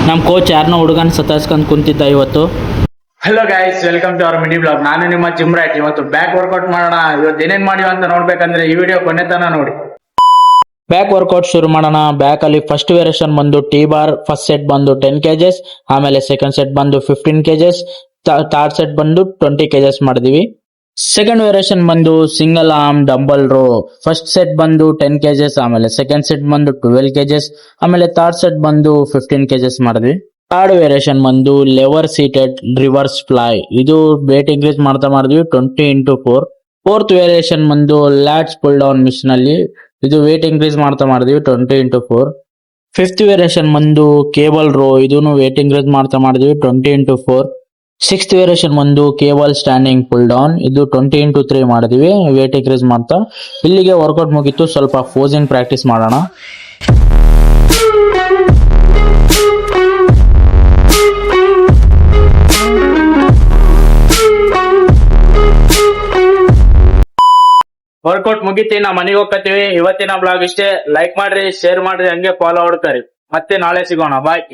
ನಮ್ಮ ಕೋಚ್ ಯಾರನ್ನ ಹುಡುಗನ ಸತಾಯಿಸ್ಕೊಂಡು ಕುಂತಿದ್ದ ಇವತ್ತು. Hello guys, welcome to our mini blog. ನಾನು ನಿಮ್ಮ ಜಿಮ್ರಾಟ್. ಇವತ್ತು ಬ್ಯಾಕ್ ವರ್ಕೌಟ್ ಮಾಡೋಣ. ಇವತ್ತು ಏನೇನ್ ಮಾಡಿವ ಅಂತ ನೋಡ್ಬೇಕಂದ್ರೆ ಈ ವಿಡಿಯೋ ಕೊನೆ ತನಕ ನೋಡಿ. ಬ್ಯಾಕ್ ವರ್ಕೌಟ್ ಶುರು ಮಾಡೋಣ. ಬ್ಯಾಕ್ ಅಲ್ಲಿ ಫಸ್ಟ್ ವೇರಿಯೇಷನ್ ಬಂದು ಟಿ ಬಾರ್. ಫಸ್ಟ್ ಸೆಟ್ ಬಂದು 10 kgs, ಆಮೇಲೆ ಸೆಕೆಂಡ್ ಸೆಟ್ ಬಂದು 15 kgs, ಥರ್ಡ್ ಸೆಟ್ ಬಂದು 20 kgs ಮಾಡಿದ್ವಿ. ಸೆಕೆಂಡ್ ವೇರಿಯೇಷನ್ ಬಂದು single arm dumbbell row. First set ಬಂದು 10 kgs, ಆಮೇಲೆ ಸೆಕೆಂಡ್ ಸೆಟ್ ಬಂದು 12 kgs, ಆಮೇಲೆ ಥರ್ಡ್ ಸೆಟ್ ಬಂದು 15 kgs ಮಾಡಿದ್ವಿ. ಥರ್ಡ್ ವೇರಿಯೇಷನ್ ಬಂದು ಲೆವರ್ ಸೀಟೆಡ್ ರಿವರ್ಸ್ ಫ್ಲೈ. ಇದು ವೇಟ್ ಇನ್ಕ್ರೀಸ್ ಮಾಡ್ತಾ ಮಾಡಿದ್ವಿ 20x4. ಫೋರ್ತ್ ವೇರಿಯೇಷನ್ ಬಂದು ಲ್ಯಾಟ್ಸ್ ಪುಲ್ ಡೌನ್ ಮಿಷನ್ ಅಲ್ಲಿ. ಇದು ವೇಟ್ ಇನ್ಕ್ರೀಸ್ ಮಾಡ್ತಾ ಮಾಡಿದ್ವಿ 20x4. ಫಿಫ್ತ್ ವೇರಿಯೇಷನ್ ಬಂದು ಕೇಬಲ್ ರೋ. ಇದನ್ನು ವೇಟ್ ಇನ್ಕ್ರೀಸ್ ಮಾಡ್ತಾ ಮಾಡಿದ್ವಿ 20x4. ಸಿಕ್ಸ್ತ್ ವೇರಿಯೇಷನ್ ಬಂದು ಕೇಬಲ್ ಸ್ಟ್ಯಾಂಡಿಂಗ್ ಪುಲ್ ಡೌನ್. ಇದು 20x3 ಮಾಡಿದ್ವಿ ವೇಟ್ ಇನ್ಕ್ರೀಸ್ ಮಾಡ್ತಾ. ಇಲ್ಲಿಗೆ ವರ್ಕೌಟ್ ಮುಗೀತು. ಸ್ವಲ್ಪ ಪೋಸಿಂಗ್ ಪ್ರಾಕ್ಟೀಸ್ ಮಾಡೋಣ. ವರ್ಕೌಟ್ ಮುಗಿತಿ, ನಾ ಮನೆಗೆ ಹೋಗ್ತೀವಿ. ಇವತ್ತಿನ ಬ್ಲಾಗ್ ಇಷ್ಟೇ. ಲೈಕ್ ಮಾಡ್ರಿ, ಶೇರ್ ಮಾಡ್ರಿ, ಹಂಗೆ ಫಾಲೋ ಹೊಡ್ಕರಿ. ಮತ್ತೆ ನಾಳೆ ಸಿಗೋಣ. ಬಾಯ್.